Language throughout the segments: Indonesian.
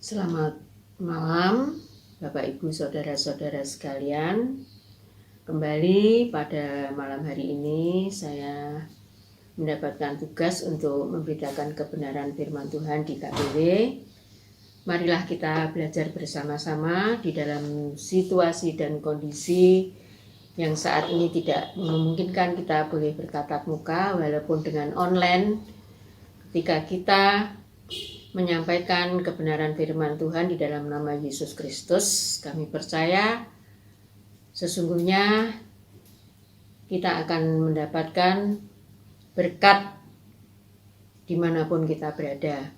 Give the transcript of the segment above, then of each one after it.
Selamat malam, Bapak Ibu Saudara-saudara sekalian. Kembali pada malam hari ini saya mendapatkan tugas untuk memberitakan kebenaran firman Tuhan di KPW. Marilah kita belajar bersama-sama di dalam situasi dan kondisi yang saat ini tidak memungkinkan kita boleh bertatap muka walaupun dengan online. Ketika kita menyampaikan kebenaran firman Tuhan di dalam nama Yesus Kristus, kami percaya sesungguhnya kita akan mendapatkan berkat dimanapun kita berada.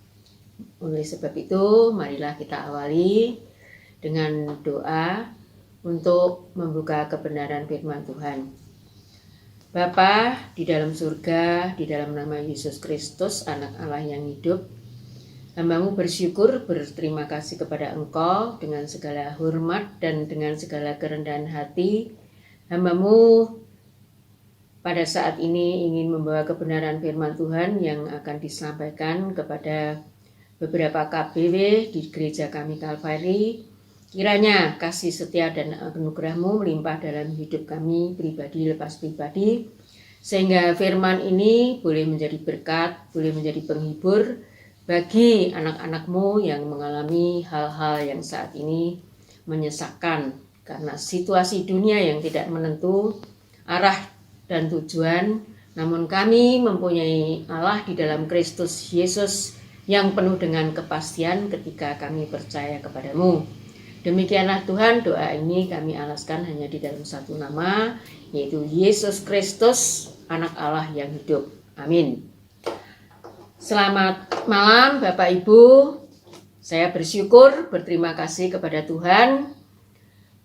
Oleh sebab itu, marilah kita awali dengan doa untuk membuka kebenaran firman Tuhan. Bapa di dalam surga, di dalam nama Yesus Kristus, Anak Allah yang hidup, Hamba-Mu bersyukur, berterima kasih kepada Engkau dengan segala hormat dan dengan segala kerendahan hati. Hamba-Mu pada saat ini ingin membawa kebenaran firman Tuhan yang akan disampaikan kepada beberapa KPW di gereja kami Kalvari. Kiranya kasih setia dan anugerah-Mu melimpah dalam hidup kami pribadi lepas pribadi, sehingga firman ini boleh menjadi berkat, boleh menjadi penghibur bagi anak-anak-Mu yang mengalami hal-hal yang saat ini menyesakkan karena situasi dunia yang tidak menentu arah dan tujuan. Namun kami mempunyai Allah di dalam Kristus Yesus yang penuh dengan kepastian ketika kami percaya kepada-Mu. Demikianlah Tuhan, doa ini kami alaskan hanya di dalam satu nama, yaitu Yesus Kristus, Anak Allah yang hidup. Amin. Selamat malam Bapak Ibu. Saya bersyukur, berterima kasih kepada Tuhan.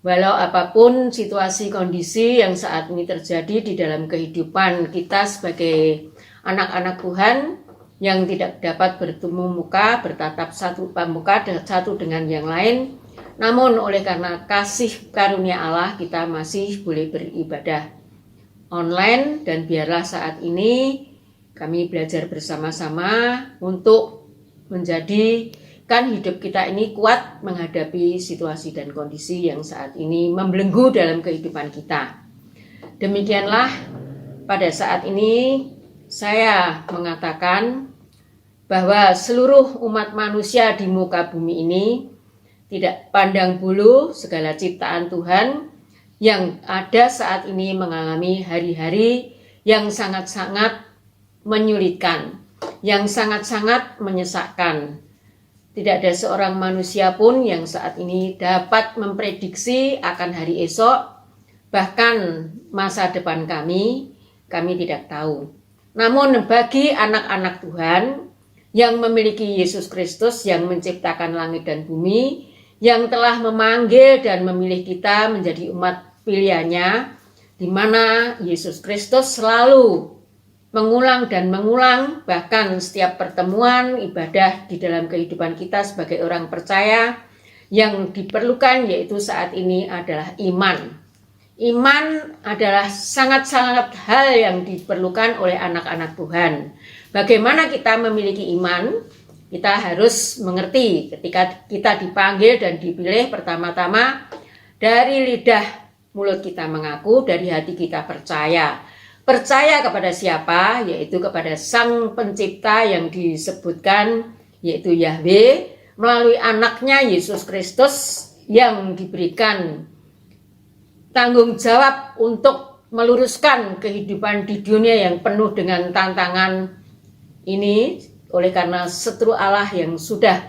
Walau apapun situasi kondisi yang saat ini terjadi di dalam kehidupan kita sebagai anak-anak Tuhan yang tidak dapat bertemu muka, bertatap muka satu dengan yang lain, namun oleh karena kasih karunia Allah kita masih boleh beribadah online, dan biarlah saat ini kami belajar bersama-sama untuk menjadikan hidup kita ini kuat menghadapi situasi dan kondisi yang saat ini membelenggu dalam kehidupan kita. Demikianlah pada saat ini saya mengatakan bahwa seluruh umat manusia di muka bumi ini tidak pandang bulu segala ciptaan Tuhan yang ada saat ini mengalami hari-hari yang sangat-sangat menyulitkan, yang sangat-sangat menyesakkan. Tidak ada seorang manusia pun yang saat ini dapat memprediksi akan hari esok, bahkan masa depan kami tidak tahu. Namun bagi anak-anak Tuhan yang memiliki Yesus Kristus yang menciptakan langit dan bumi, yang telah memanggil dan memilih kita menjadi umat pilihannya, di mana Yesus Kristus selalu mengulang dan mengulang, bahkan setiap pertemuan ibadah di dalam kehidupan kita sebagai orang percaya, yang diperlukan yaitu saat ini adalah iman. Iman adalah sangat-sangat hal yang diperlukan oleh anak-anak Tuhan. Bagaimana kita memiliki iman? Kita harus mengerti ketika kita dipanggil dan dipilih, pertama-tama dari lidah mulut kita mengaku, dari hati kita percaya. Percaya kepada siapa? Yaitu kepada Sang Pencipta yang disebutkan, yaitu Yahweh, melalui anaknya Yesus Kristus yang diberikan tanggung jawab untuk meluruskan kehidupan di dunia yang penuh dengan tantangan ini. Oleh karena setru Allah yang sudah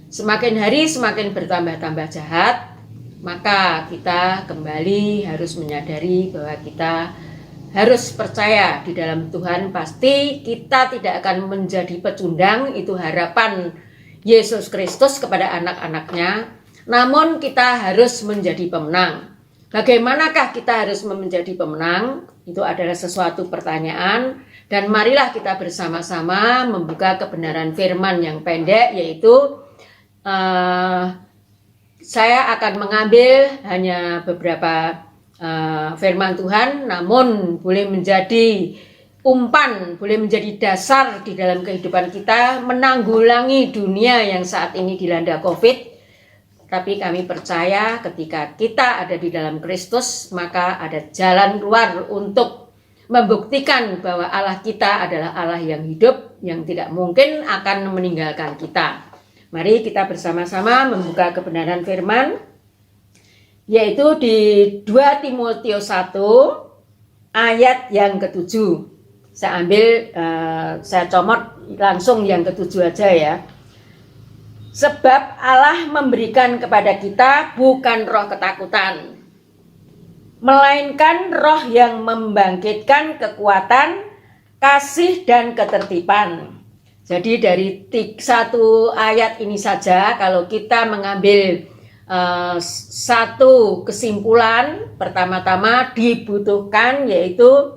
semakin hari semakin bertambah-tambah jahat, maka kita kembali harus menyadari bahwa kita harus percaya di dalam Tuhan. Pasti kita tidak akan menjadi pecundang, itu harapan Yesus Kristus kepada anak-anaknya. Namun kita harus menjadi pemenang. Bagaimanakah kita harus menjadi pemenang? Itu adalah sesuatu pertanyaan. Dan marilah kita bersama-sama membuka kebenaran firman yang pendek, yaitu saya akan mengambil hanya beberapa firman Tuhan, namun boleh menjadi umpan, boleh menjadi dasar di dalam kehidupan kita menanggulangi dunia yang saat ini dilanda COVID. Tapi kami percaya ketika kita ada di dalam Kristus, maka ada jalan keluar untuk membuktikan bahwa Allah kita adalah Allah yang hidup, yang tidak mungkin akan meninggalkan kita. Mari kita bersama-sama membuka kebenaran firman, yaitu di 2 Timotius 1 ayat yang ke-7. Saya comot langsung yang ke-7 aja ya. Sebab Allah memberikan kepada kita bukan roh ketakutan, melainkan roh yang membangkitkan kekuatan, kasih dan ketertiban. Jadi dari satu ayat ini saja, kalau kita mengambil satu kesimpulan, pertama-tama dibutuhkan yaitu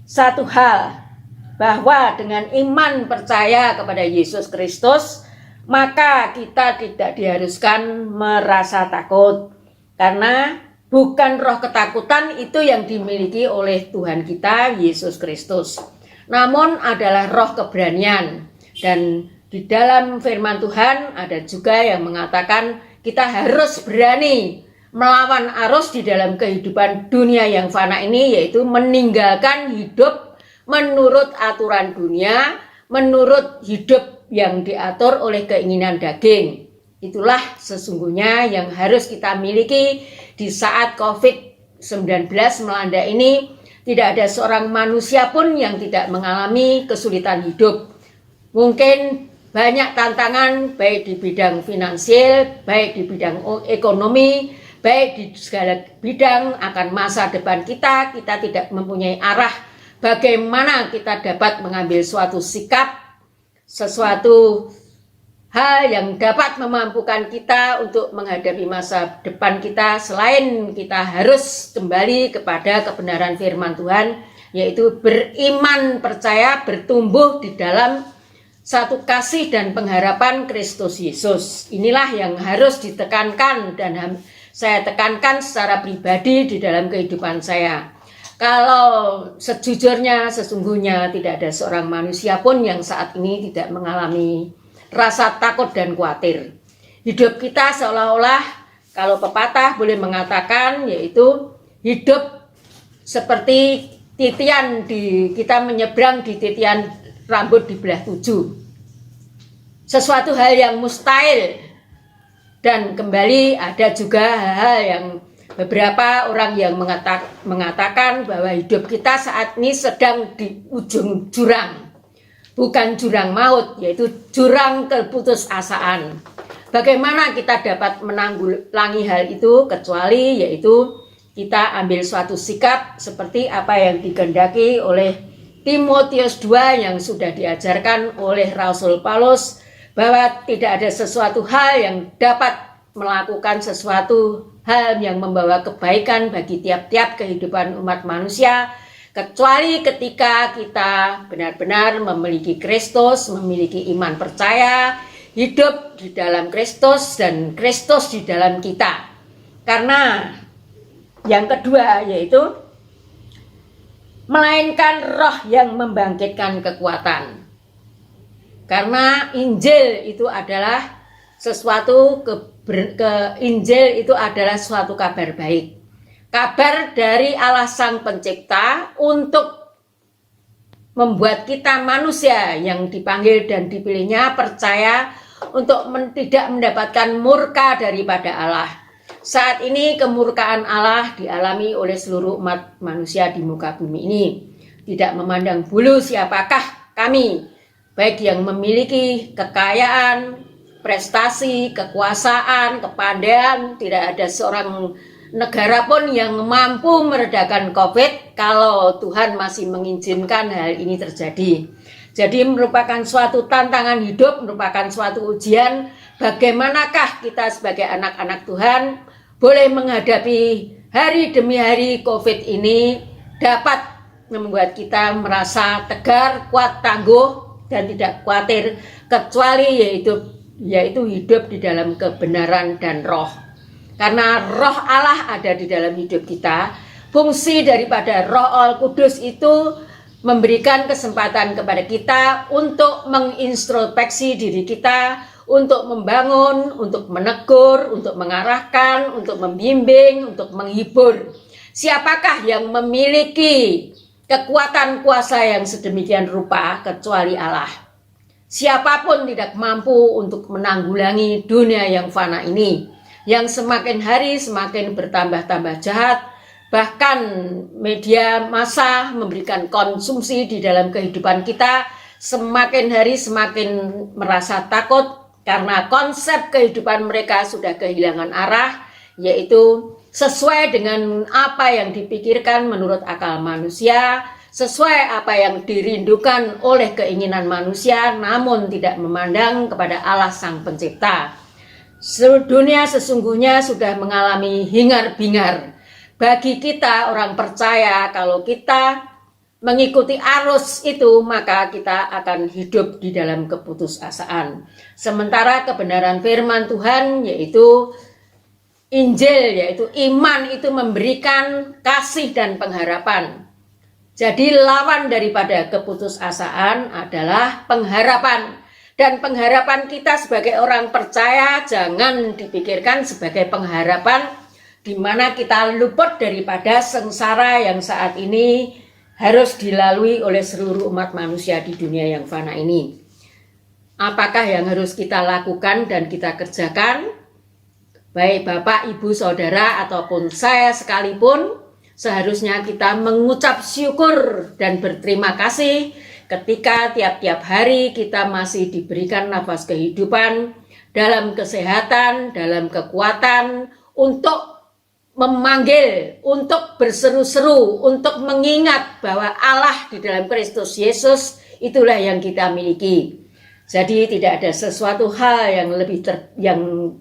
satu hal, bahwa dengan iman percaya kepada Yesus Kristus, maka kita tidak diharuskan merasa takut. Karena bukan roh ketakutan itu yang dimiliki oleh Tuhan kita, Yesus Kristus. Namun adalah roh keberanian. Dan di dalam firman Tuhan ada juga yang mengatakan kita harus berani melawan arus di dalam kehidupan dunia yang fana ini, yaitu meninggalkan hidup menurut aturan dunia, menurut hidup yang diatur oleh keinginan daging. Itulah sesungguhnya yang harus kita miliki di saat COVID-19 melanda ini. Tidak ada seorang manusia pun yang tidak mengalami kesulitan hidup. Mungkin banyak tantangan, baik di bidang finansial, baik di bidang ekonomi, baik di segala bidang akan masa depan kita tidak mempunyai arah. Bagaimana kita dapat mengambil suatu sikap, sesuatu hal yang dapat memampukan kita untuk menghadapi masa depan kita, selain kita harus kembali kepada kebenaran firman Tuhan, yaitu beriman, percaya, bertumbuh di dalam satu kasih dan pengharapan Kristus Yesus. Inilah yang harus ditekankan dan saya tekankan secara pribadi di dalam kehidupan saya. Kalau sejujurnya, sesungguhnya tidak ada seorang manusia pun yang saat ini tidak mengalami rasa takut dan khawatir. Hidup kita seolah-olah, kalau pepatah boleh mengatakan, yaitu hidup seperti titian kita menyeberang di titian rambut di belah 7. Sesuatu hal yang mustahil. Dan kembali ada juga hal-hal yang beberapa orang yang mengatakan bahwa hidup kita saat ini sedang di ujung jurang. Bukan jurang maut, yaitu jurang keputusasaan. Bagaimana kita dapat menanggulangi hal itu, kecuali yaitu kita ambil suatu sikap seperti apa yang dikehendaki oleh Timotius 2 yang sudah diajarkan oleh Rasul Paulus, bahwa tidak ada sesuatu hal yang dapat melakukan sesuatu hal yang membawa kebaikan bagi tiap-tiap kehidupan umat manusia, kecuali ketika kita benar-benar memiliki Kristus, memiliki iman percaya, hidup di dalam Kristus dan Kristus di dalam kita. Karena yang kedua yaitu melainkan roh yang membangkitkan kekuatan. Karena Injil itu adalah sesuatu Injil itu adalah suatu kabar baik. Kabar dari Allah Sang Pencipta untuk membuat kita manusia yang dipanggil dan dipilihnya percaya untuk tidak mendapatkan murka daripada Allah. Saat ini kemurkaan Allah dialami oleh seluruh umat manusia di muka bumi ini. Tidak memandang bulu siapakah kami, baik yang memiliki kekayaan, prestasi, kekuasaan, kepandaian. Tidak ada seorang negara pun yang mampu meredakan COVID kalau Tuhan masih mengizinkan hal ini terjadi. Jadi merupakan suatu tantangan hidup, merupakan suatu ujian. Bagaimanakah kita sebagai anak-anak Tuhan boleh menghadapi hari demi hari COVID ini dapat membuat kita merasa tegar, kuat, tangguh, dan tidak khawatir, kecuali yaitu hidup di dalam kebenaran dan roh. Karena roh Allah ada di dalam hidup kita, Fungsi daripada Roh Kudus itu memberikan kesempatan kepada kita untuk mengintrospeksi diri kita, untuk membangun, untuk menegur, untuk mengarahkan, untuk membimbing, untuk menghibur. Siapakah yang memiliki kekuatan kuasa yang sedemikian rupa kecuali Allah? Siapapun tidak mampu untuk menanggulangi dunia yang fana ini, yang semakin hari semakin bertambah-tambah jahat. Bahkan media massa memberikan konsumsi di dalam kehidupan kita, semakin hari semakin merasa takut karena konsep kehidupan mereka sudah kehilangan arah, yaitu sesuai dengan apa yang dipikirkan menurut akal manusia, sesuai apa yang dirindukan oleh keinginan manusia, namun tidak memandang kepada Allah Sang Pencipta. Seluruh dunia sesungguhnya sudah mengalami hingar-bingar. Bagi kita orang percaya, kalau kita mengikuti arus itu, maka kita akan hidup di dalam keputusasaan. Sementara kebenaran firman Tuhan, yaitu Injil, yaitu iman, itu memberikan kasih dan pengharapan. Jadi lawan daripada keputusasaan adalah pengharapan. Dan pengharapan kita sebagai orang percaya jangan dipikirkan sebagai pengharapan di mana kita luput daripada sengsara yang saat ini harus dilalui oleh seluruh umat manusia di dunia yang fana ini. Apakah yang harus kita lakukan dan kita kerjakan? Baik Bapak, Ibu, Saudara, ataupun saya sekalipun, seharusnya kita mengucap syukur dan berterima kasih ketika tiap-tiap hari kita masih diberikan nafas kehidupan, dalam kesehatan, dalam kekuatan, untuk memanggil, untuk berseru-seru, untuk mengingat bahwa Allah di dalam Kristus Yesus itulah yang kita miliki. Jadi tidak ada sesuatu hal yang lebih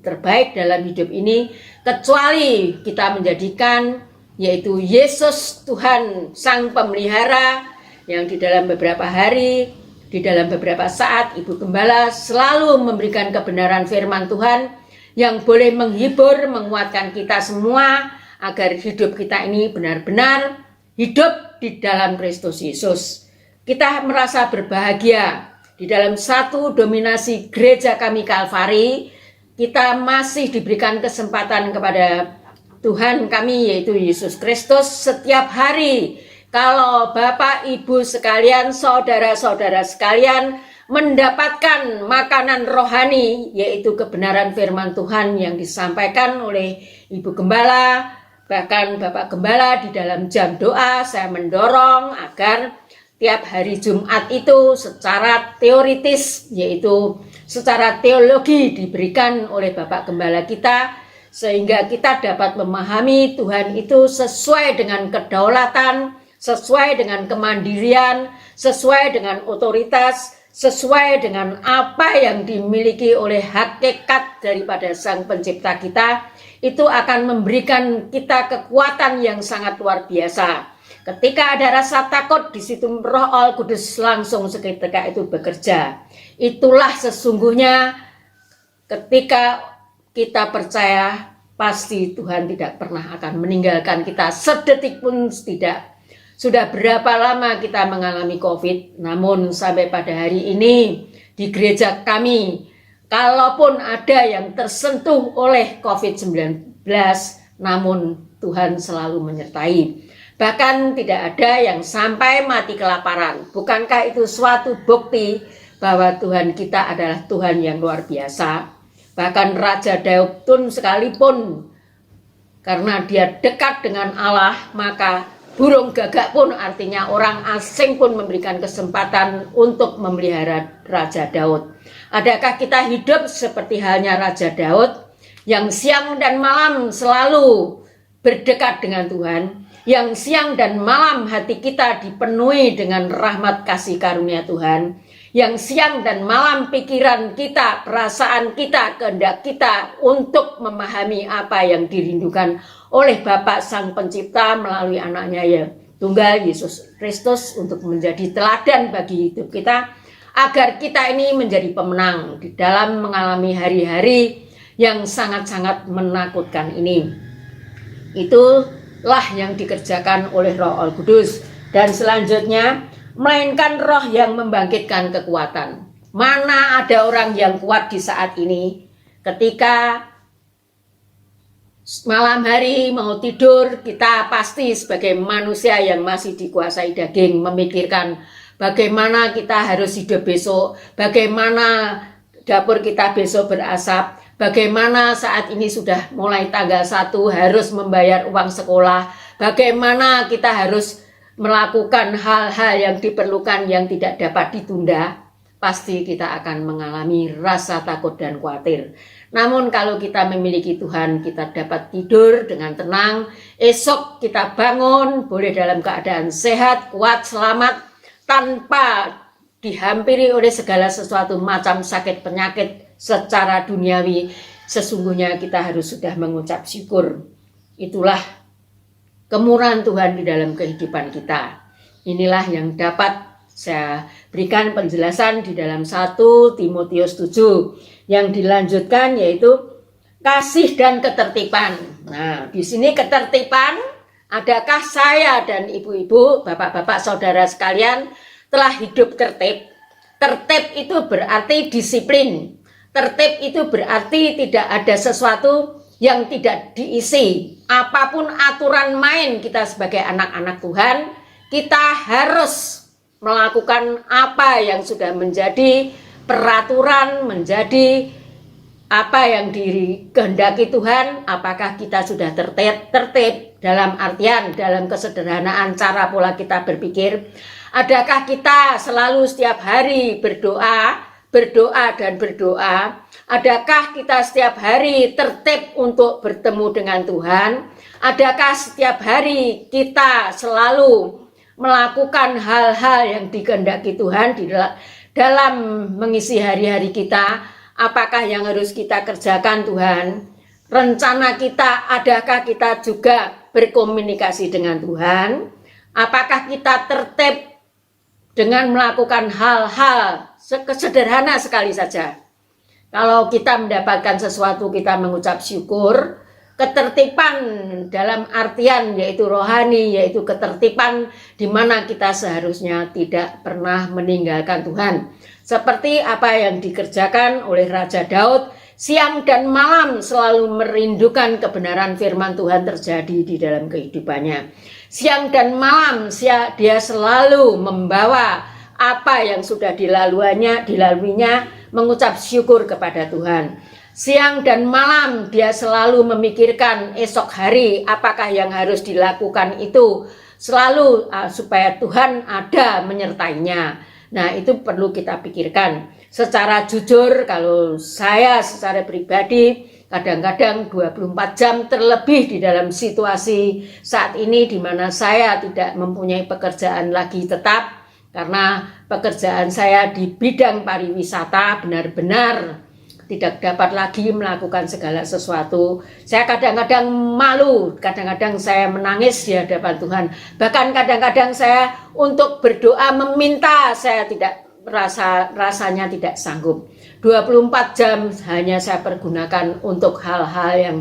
terbaik dalam hidup ini kecuali kita menjadikan yaitu Yesus Tuhan Sang Pemelihara, yang di dalam beberapa hari, di dalam beberapa saat Ibu Gembala selalu memberikan kebenaran firman Tuhan yang boleh menghibur, menguatkan kita semua agar hidup kita ini benar-benar hidup di dalam Kristus Yesus. Kita merasa berbahagia di dalam satu dominasi gereja kami Kalvari. Kita masih diberikan kesempatan kepada Tuhan kami yaitu Yesus Kristus setiap hari. Kalau Bapak, Ibu sekalian, saudara-saudara sekalian mendapatkan makanan rohani, yaitu kebenaran firman Tuhan yang disampaikan oleh Ibu Gembala, bahkan Bapak Gembala di dalam jam doa, saya mendorong agar tiap hari Jumat itu secara teoritis, yaitu secara teologi diberikan oleh Bapak Gembala kita, sehingga kita dapat memahami Tuhan itu sesuai dengan kedaulatan, sesuai dengan kemandirian, sesuai dengan otoritas, sesuai dengan apa yang dimiliki oleh hakikat daripada Sang Pencipta kita. Itu akan memberikan kita kekuatan yang sangat luar biasa. Ketika ada rasa takut, di situ Roh Kudus langsung seketika itu bekerja. Itulah sesungguhnya ketika kita percaya, pasti Tuhan tidak pernah akan meninggalkan kita sedetik pun tidak. Sudah berapa lama kita mengalami COVID, namun sampai pada hari ini di gereja kami, kalaupun ada yang tersentuh oleh COVID-19, namun Tuhan selalu menyertai. Bahkan tidak ada yang sampai mati kelaparan. Bukankah itu suatu bukti bahwa Tuhan kita adalah Tuhan yang luar biasa? Bahkan Raja Daud pun sekalipun, karena dia dekat dengan Allah, maka burung gagak pun, artinya orang asing pun, memberikan kesempatan untuk memelihara Raja Daud. Adakah kita hidup seperti halnya Raja Daud yang siang dan malam selalu berdekat dengan Tuhan, yang siang dan malam hati kita dipenuhi dengan rahmat kasih karunia Tuhan, yang siang dan malam pikiran kita, perasaan kita, kehendak kita untuk memahami apa yang dirindukan oleh Bapa Sang Pencipta melalui anaknya yang tunggal Yesus Kristus untuk menjadi teladan bagi hidup kita, agar kita ini menjadi pemenang di dalam mengalami hari-hari yang sangat-sangat menakutkan ini. Itu lah yang dikerjakan oleh Roh Al-Kudus. Dan selanjutnya, melainkan roh yang membangkitkan kekuatan. Mana ada orang yang kuat di saat ini ketika malam hari mau tidur, kita pasti sebagai manusia yang masih dikuasai daging memikirkan bagaimana kita harus hidup besok, bagaimana dapur kita besok berasap, bagaimana saat ini sudah mulai tanggal 1 harus membayar uang sekolah, bagaimana kita harus melakukan hal-hal yang diperlukan yang tidak dapat ditunda. Pasti kita akan mengalami rasa takut dan khawatir. Namun kalau kita memiliki Tuhan, kita dapat tidur dengan tenang. Esok kita bangun, boleh dalam keadaan sehat, kuat, selamat, tanpa dihampiri oleh segala sesuatu macam sakit penyakit secara duniawi. Sesungguhnya kita harus sudah mengucap syukur. Itulah kemurahan Tuhan di dalam kehidupan kita. Inilah yang dapat saya berikan penjelasan di dalam 1 Timotius 7 yang dilanjutkan, yaitu kasih dan ketertiban. Nah, di sini ketertiban, adakah saya dan ibu-ibu, bapak-bapak, saudara sekalian telah hidup tertib? Tertib itu berarti disiplin. Tertib itu berarti tidak ada sesuatu yang tidak diisi. Apapun aturan main kita sebagai anak-anak Tuhan, kita harus melakukan apa yang sudah menjadi peraturan, menjadi apa yang dikehendaki Tuhan. Apakah kita sudah tertib dalam artian, dalam kesederhanaan cara pola kita berpikir? Adakah kita selalu setiap hari berdoa dan berdoa? Adakah kita setiap hari tertib untuk bertemu dengan Tuhan? Adakah setiap hari kita selalu melakukan hal-hal yang dikehendaki Tuhan di dalam mengisi hari-hari kita? Apakah yang harus kita kerjakan Tuhan? Rencana kita, adakah kita juga berkomunikasi dengan Tuhan? Apakah kita tertib dengan melakukan hal-hal sederhana sekali saja? Kalau kita mendapatkan sesuatu, kita mengucap syukur. Ketertiban dalam artian yaitu rohani, yaitu ketertiban di mana kita seharusnya tidak pernah meninggalkan Tuhan. Seperti apa yang dikerjakan oleh Raja Daud, siang dan malam selalu merindukan kebenaran firman Tuhan terjadi di dalam kehidupannya. Siang dan malam dia selalu membawa apa yang sudah dilaluinya, mengucap syukur kepada Tuhan. Siang dan malam dia selalu memikirkan esok hari apakah yang harus dilakukan itu, selalu supaya Tuhan ada menyertainya. Nah, itu perlu kita pikirkan. Secara jujur, kalau saya secara pribadi kadang-kadang 24 jam terlebih di dalam situasi saat ini di mana saya tidak mempunyai pekerjaan lagi tetap, karena pekerjaan saya di bidang pariwisata benar-benar tidak dapat lagi melakukan segala sesuatu. Saya kadang-kadang malu, kadang-kadang saya menangis di hadapan Tuhan. Bahkan kadang-kadang saya untuk berdoa meminta, saya tidak rasanya tidak sanggup. 24 jam hanya saya pergunakan untuk hal-hal yang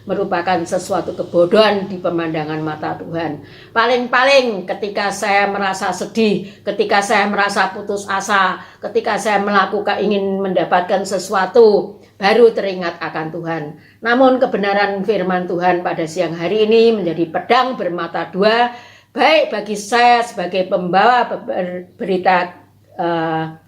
merupakan sesuatu kebodohan di pemandangan mata Tuhan. Paling-paling ketika saya merasa sedih, ketika saya merasa putus asa, ketika saya ingin mendapatkan sesuatu, baru teringat akan Tuhan. Namun kebenaran firman Tuhan pada siang hari ini menjadi pedang bermata dua, baik bagi saya sebagai pembawa berita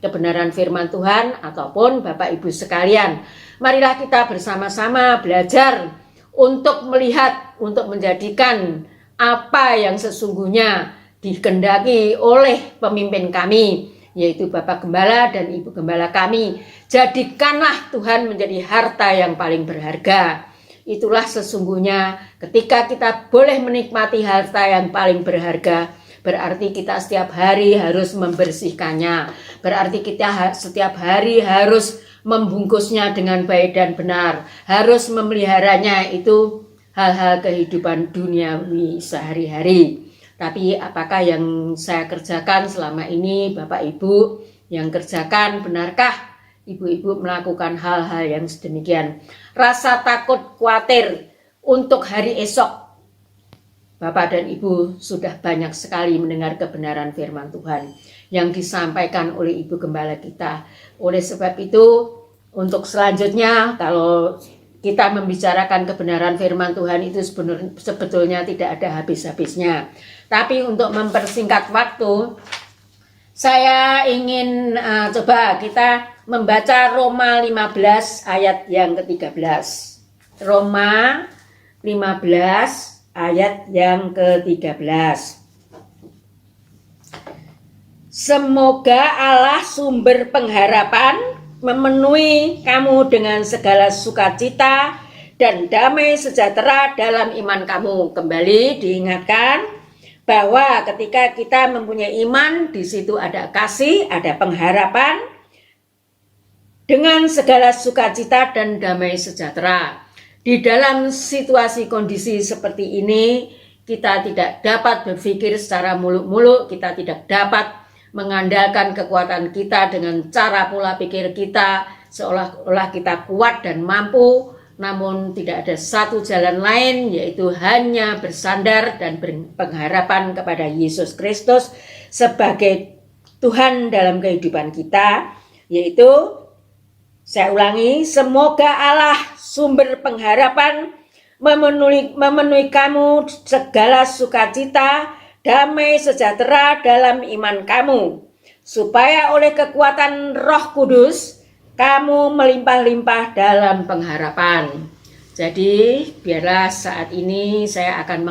kebenaran firman Tuhan ataupun Bapak Ibu sekalian. Marilah kita bersama-sama belajar untuk melihat, untuk menjadikan apa yang sesungguhnya dikehendaki oleh pemimpin kami, yaitu Bapak Gembala dan Ibu Gembala kami. Jadikanlah Tuhan menjadi harta yang paling berharga. Itulah sesungguhnya ketika kita boleh menikmati harta yang paling berharga, berarti kita setiap hari harus membersihkannya. Berarti kita setiap hari harus membungkusnya dengan baik dan benar, harus memeliharanya. Itu hal-hal kehidupan duniawi sehari-hari. Tapi apakah yang saya kerjakan selama ini, Bapak Ibu yang kerjakan, benarkah ibu-ibu melakukan hal-hal yang sedemikian? Rasa takut, khawatir untuk hari esok Bapak dan Ibu sudah banyak sekali mendengar kebenaran firman Tuhan yang disampaikan oleh Ibu Gembala kita. Oleh sebab itu, untuk selanjutnya kalau kita membicarakan kebenaran firman Tuhan itu sebetulnya tidak ada habis-habisnya. Tapi untuk mempersingkat waktu, saya ingin coba kita membaca Roma 15 ayat yang ke-13. Roma 15 ayat yang ke-13. Semoga Allah sumber pengharapan memenuhi kamu dengan segala sukacita dan damai sejahtera dalam iman kamu. Kembali diingatkan bahwa ketika kita mempunyai iman, di situ ada kasih, ada pengharapan dengan segala sukacita dan damai sejahtera. Di dalam situasi kondisi seperti ini, kita tidak dapat berpikir secara muluk-muluk, kita tidak dapat mengandalkan kekuatan kita dengan cara pola pikir kita seolah-olah kita kuat dan mampu, namun tidak ada satu jalan lain, yaitu hanya bersandar dan berpengharapan kepada Yesus Kristus sebagai Tuhan dalam kehidupan kita, yaitu saya ulangi, semoga Allah sumber pengharapan memenuhi kamu segala sukacita, damai sejahtera dalam iman kamu, supaya oleh kekuatan Roh Kudus kamu melimpah-limpah dalam pengharapan. Jadi biarlah saat ini saya akan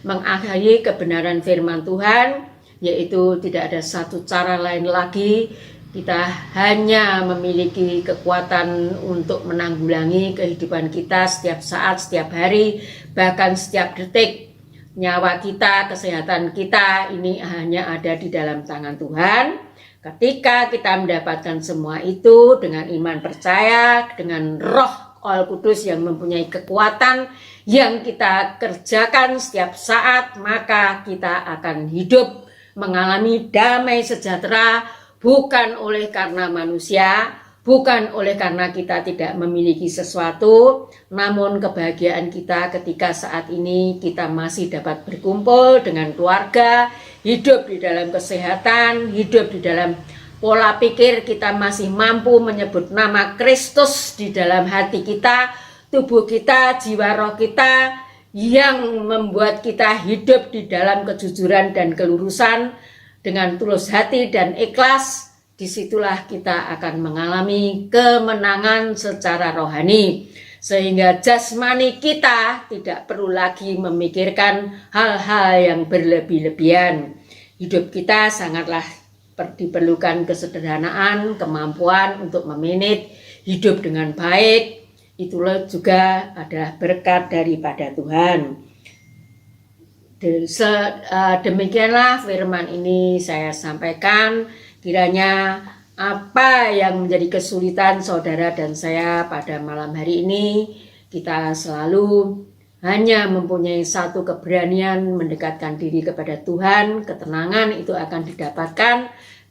mengakhiri kebenaran firman Tuhan, yaitu tidak ada satu cara lain lagi. Kita hanya memiliki kekuatan untuk menanggulangi kehidupan kita setiap saat, setiap hari, bahkan setiap detik. Nyawa kita, kesehatan kita ini hanya ada di dalam tangan Tuhan. Ketika kita mendapatkan semua itu dengan iman percaya, dengan Roh Kudus yang mempunyai kekuatan yang kita kerjakan setiap saat, maka kita akan hidup mengalami damai sejahtera, bukan oleh karena manusia, bukan oleh karena kita tidak memiliki sesuatu, namun kebahagiaan kita ketika saat ini kita masih dapat berkumpul dengan keluarga, hidup di dalam kesehatan, hidup di dalam pola pikir kita masih mampu menyebut nama Kristus di dalam hati kita, tubuh kita, jiwa roh kita, yang membuat kita hidup di dalam kejujuran dan kelurusan dengan tulus hati dan ikhlas. Disitulah kita akan mengalami kemenangan secara rohani, sehingga jasmani kita tidak perlu lagi memikirkan hal-hal yang berlebih-lebihan. Hidup kita sangatlah diperlukan kesederhanaan, kemampuan untuk memanage hidup dengan baik. Itulah juga adalah berkat daripada Tuhan. Demikianlah firman ini saya sampaikan. Kiranya apa yang menjadi kesulitan saudara dan saya pada malam hari ini, kita selalu hanya mempunyai satu keberanian mendekatkan diri kepada Tuhan. Ketenangan itu akan didapatkan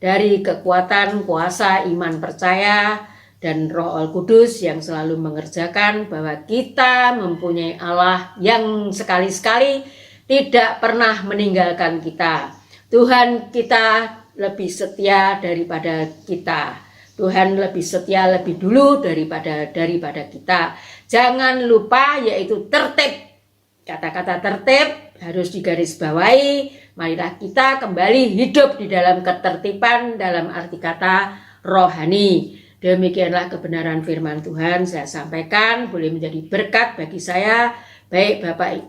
dari kekuatan kuasa iman percaya dan Roh Kudus yang selalu mengerjakan bahwa kita mempunyai Allah yang sekali-sekali tidak pernah meninggalkan kita. Tuhan kita lebih setia daripada kita. Tuhan lebih setia lebih dulu daripada kita. Jangan lupa yaitu tertib. Kata-kata tertib harus digarisbawahi. Marilah kita kembali hidup di dalam ketertiban dalam arti kata rohani. Demikianlah kebenaran firman Tuhan saya sampaikan, boleh menjadi berkat bagi saya, baik Bapak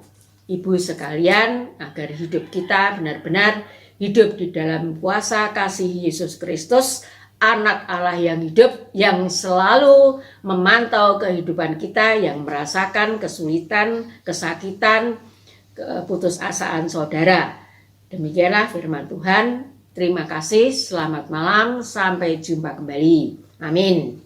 Ibu sekalian, agar hidup kita benar-benar hidup di dalam kuasa kasih Yesus Kristus, anak Allah yang hidup, yang selalu memantau kehidupan kita, yang merasakan kesulitan, kesakitan, keputusasaan saudara. Demikianlah firman Tuhan. Terima kasih, selamat malam, sampai jumpa kembali. Amin.